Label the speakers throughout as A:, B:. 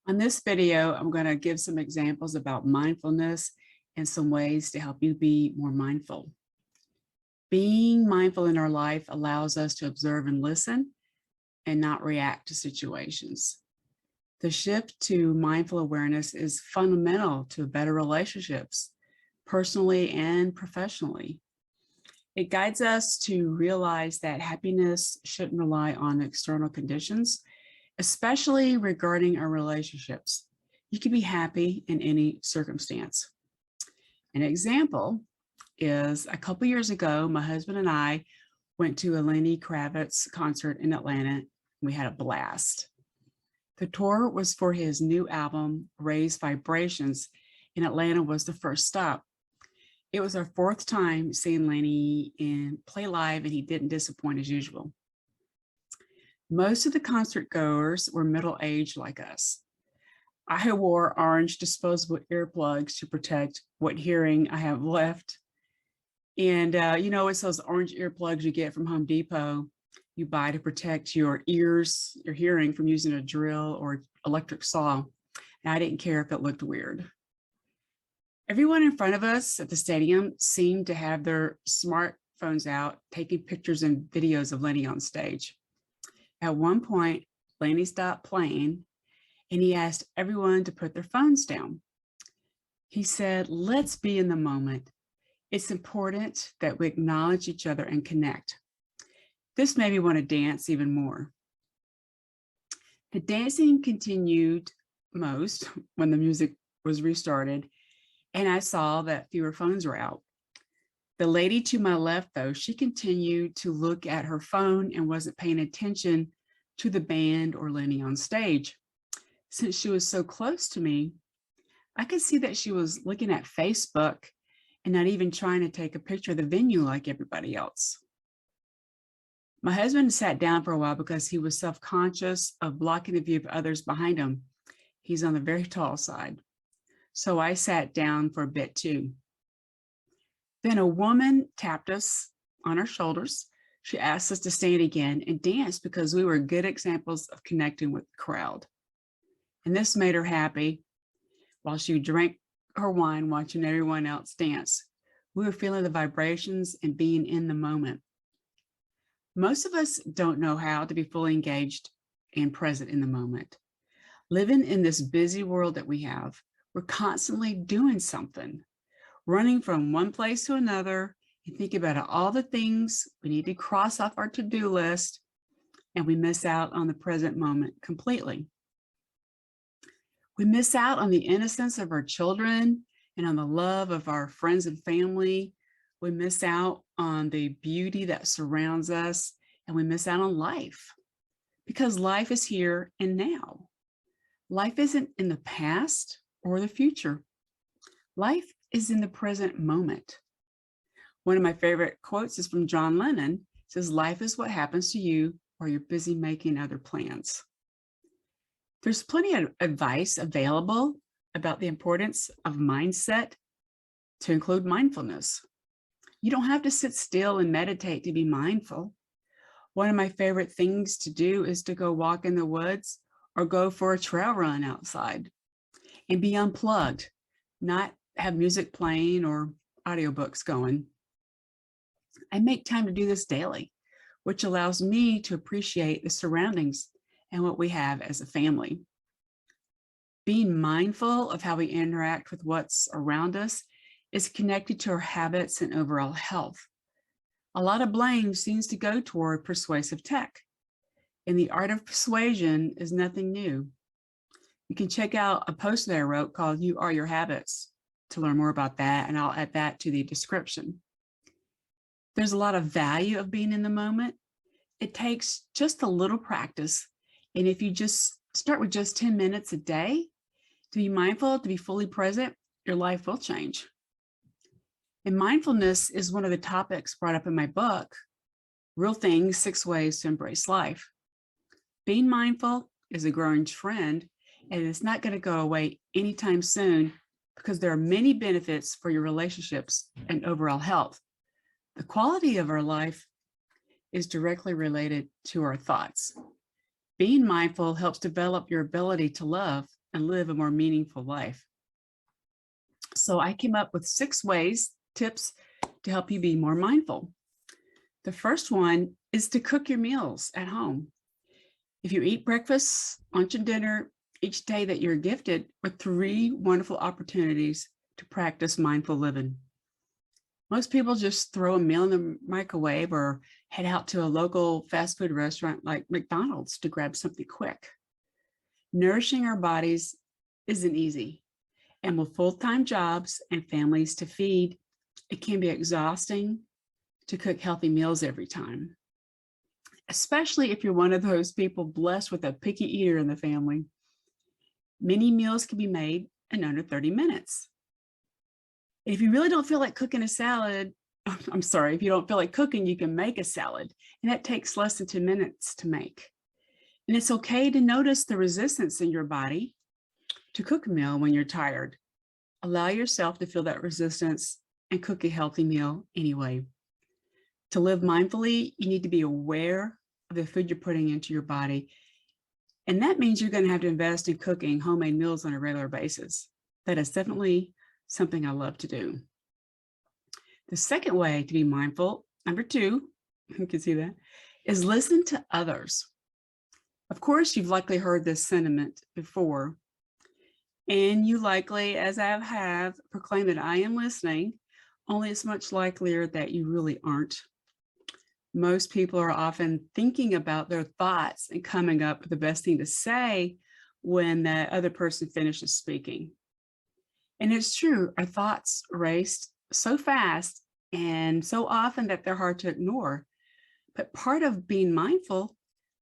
A: On this video, I'm going to give some examples about mindfulness and some ways to help you be more mindful. Being mindful in our life allows us to observe and listen and not react to situations. The shift to mindful awareness is fundamental to better relationships, personally and professionally. It guides us to realize that happiness shouldn't rely on external conditions, especially regarding our relationships. You can be happy in any circumstance. An example is a couple years ago, my husband and I went to a Lenny Kravitz concert in Atlanta. We had a blast. The tour was for his new album, Raised Vibrations, and Atlanta was the first stop. It was our fourth time seeing Lenny play live, and he didn't disappoint as usual. Most of the concert goers were middle-aged like us. I wore orange disposable earplugs to protect what hearing I have left. And it's those orange earplugs you get from Home Depot, you buy to protect your ears, your hearing from using a drill or electric saw. And I didn't care if it looked weird. Everyone in front of us at the stadium seemed to have their smartphones out, taking pictures and videos of Lenny on stage. At one point, Lenny stopped playing and he asked everyone to put their phones down. He said, "Let's be in the moment. It's important that we acknowledge each other and connect." This made me want to dance even more. The dancing continued most when the music was restarted, and I saw that fewer phones were out. The lady to my left, though, she continued to look at her phone and wasn't paying attention to the band or Lenny on stage. Since she was so close to me, I could see that she was looking at Facebook and not even trying to take a picture of the venue like everybody else. My husband sat down for a while because he was self-conscious of blocking the view of others behind him. He's on the very tall side. So I sat down for a bit too. Then a woman tapped us on our shoulders. She asked us to stand again and dance because we were good examples of connecting with the crowd. And this made her happy while she drank her wine, watching everyone else dance. We were feeling the vibrations and being in the moment. Most of us don't know how to be fully engaged and present in the moment. Living in this busy world that we have, we're constantly doing something, running from one place to another and thinking about all the things we need to cross off our to-do list, and we miss out on the present moment completely. We miss out on the innocence of our children and on the love of our friends and family. We miss out on the beauty that surrounds us, and we miss out on life because life is here and now. Life isn't in the past or the future. Life is in the present moment. One of my favorite quotes is from John Lennon. It says, "Life is what happens to you while you're busy making other plans." There's plenty of advice available about the importance of mindset, to include mindfulness. You don't have to sit still and meditate to be mindful. One of my favorite things to do is to go walk in the woods or go for a trail run outside and be unplugged, not have music playing or audiobooks going. I make time to do this daily, which allows me to appreciate the surroundings and what we have as a family. Being mindful of how we interact with what's around us is connected to our habits and overall health. A lot of blame seems to go toward persuasive tech, and the art of persuasion is nothing new. You can check out a post that I wrote called "You Are Your Habits" to learn more about that, and I'll add that to the description. There's a lot of value of being in the moment. It takes just a little practice, and if you just start with just 10 minutes a day to be mindful, to be fully present, your life will change. And mindfulness is one of the topics brought up in my book, Real Things, 6 Ways to Embrace Life. Being mindful is a growing trend, and it's not going to go away anytime soon because there are many benefits for your relationships and overall health. The quality of our life is directly related to our thoughts. Being mindful helps develop your ability to love and live a more meaningful life. So I came up with 6 tips to help you be more mindful. The first one is to cook your meals at home. If you eat breakfast, lunch, and dinner each day, that you're gifted with 3 wonderful opportunities to practice mindful living. Most people just throw a meal in the microwave or head out to a local fast food restaurant like McDonald's to grab something quick. Nourishing our bodies isn't easy. And with full-time jobs and families to feed, it can be exhausting to cook healthy meals every time, especially if you're one of those people blessed with a picky eater in the family. Many meals can be made in under 30 minutes. If you really don't feel like cooking a salad, if you don't feel like cooking, you can make a salad, and that takes less than 10 minutes to make. And it's okay to notice the resistance in your body to cook a meal when you're tired. Allow yourself to feel that resistance and cook a healthy meal anyway. To live mindfully, you need to be aware of the food you're putting into your body. And that means you're going to have to invest in cooking homemade meals on a regular basis. That is definitely something I love to do. The second way to be mindful, number 2, you can see that, is listen to others. Of course, you've likely heard this sentiment before, and you likely, as I have, proclaim that I am listening, only it's much likelier that you really aren't. Most people are often thinking about their thoughts and coming up with the best thing to say when the other person finishes speaking. And it's true, our thoughts race so fast and so often that they're hard to ignore. But part of being mindful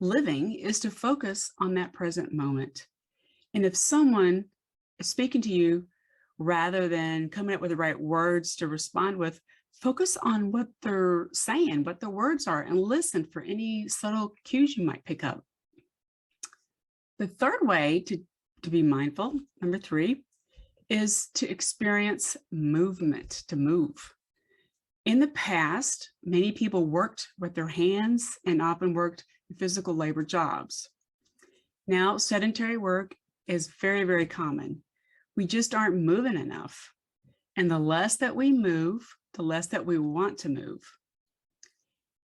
A: living is to focus on that present moment. And if someone is speaking to you, rather than coming up with the right words to respond with, focus on what they're saying, what the words are, and listen for any subtle cues you might pick up. The third way to be mindful, number 3, is to experience movement, to move. In the past, many people worked with their hands and often worked physical labor jobs. Now, sedentary work is very, very common. We just aren't moving enough. And the less that we move, the less that we want to move.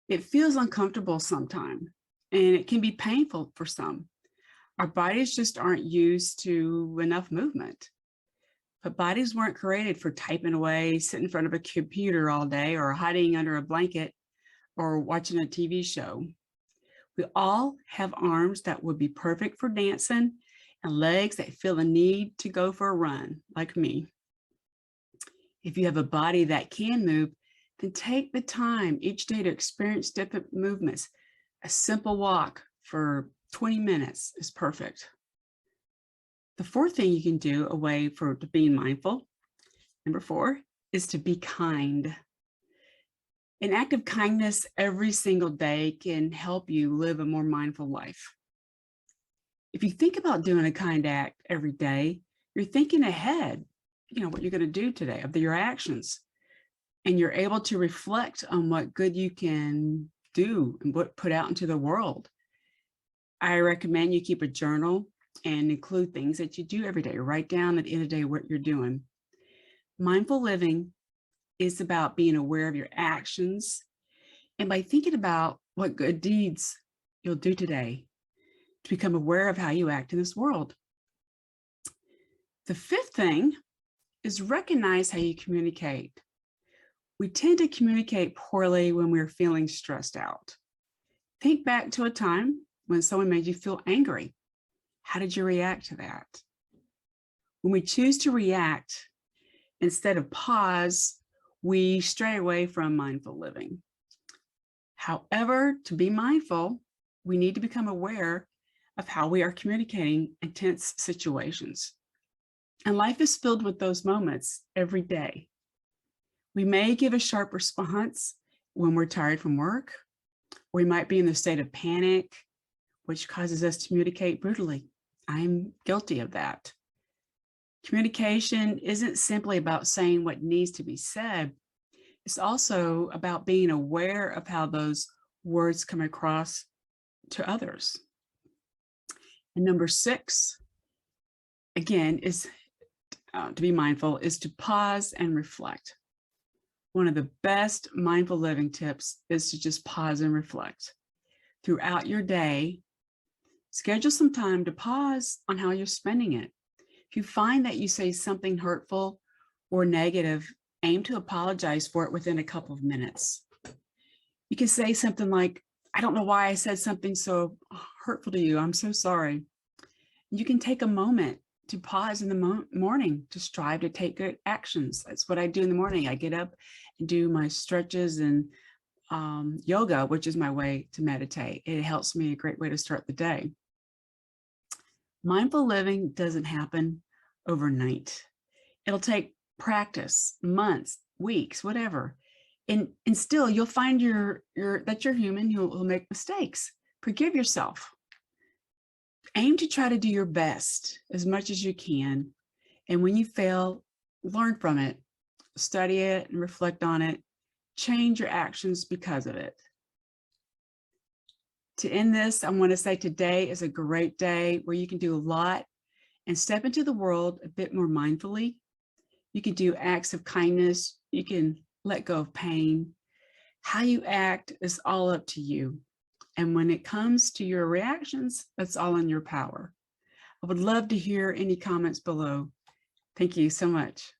A: It feels uncomfortable sometimes, and it can be painful for some. Our bodies just aren't used to enough movement. But bodies weren't created for typing away, sitting in front of a computer all day, or hiding under a blanket, or watching a TV show. We all have arms that would be perfect for dancing and legs that feel the need to go for a run, like me. If you have a body that can move, then take the time each day to experience different movements. A simple walk for 20 minutes is perfect. The fourth thing you can do, a way for being mindful, number 4, is to be kind. An act of kindness every single day can help you live a more mindful life. If you think about doing a kind act every day, you're thinking ahead, what you're going to do today, of your actions, and you're able to reflect on what good you can do and what put out into the world. I recommend you keep a journal and include things that you do every day. Write down at the end of the day what you're doing. Mindful living is about being aware of your actions, and by thinking about what good deeds you'll do today to become aware of how you act in this world. The fifth thing is recognize how you communicate. We tend to communicate poorly when we're feeling stressed out. Think back to a time when someone made you feel angry. How did you react to that? When we choose to react instead of pause, we stray away from mindful living. However, to be mindful, we need to become aware of how we are communicating in tense situations. And life is filled with those moments every day. We may give a sharp response when we're tired from work. We might be in the state of panic, which causes us to communicate brutally. I'm guilty of that. Communication isn't simply about saying what needs to be said. It's also about being aware of how those words come across to others. And number 6 again, is to be mindful is to pause and reflect. One of the best mindful living tips is to just pause and reflect. Throughout your day, schedule some time to pause on how you're spending it. If you find that you say something hurtful or negative, aim to apologize for it within a couple of minutes. You can say something like, I don't know why I said something so hurtful to you. I'm so sorry. You can take a moment to pause in the morning to strive to take good actions. That's what I do in the morning. I get up and do my stretches and yoga, which is my way to meditate. It helps me a great way to start the day. Mindful living doesn't happen overnight. It'll take practice, months, weeks, whatever. And still you'll find that you're human, you'll make mistakes. Forgive yourself. Aim to try to do your best as much as you can. And when you fail, learn from it, study it and reflect on it, change your actions because of it. To end this, I want to say today is a great day where you can do a lot and step into the world a bit more mindfully. You can do acts of kindness. You can let go of pain. How you act is all up to you. And when it comes to your reactions, that's all in your power. I would love to hear any comments below. Thank you so much.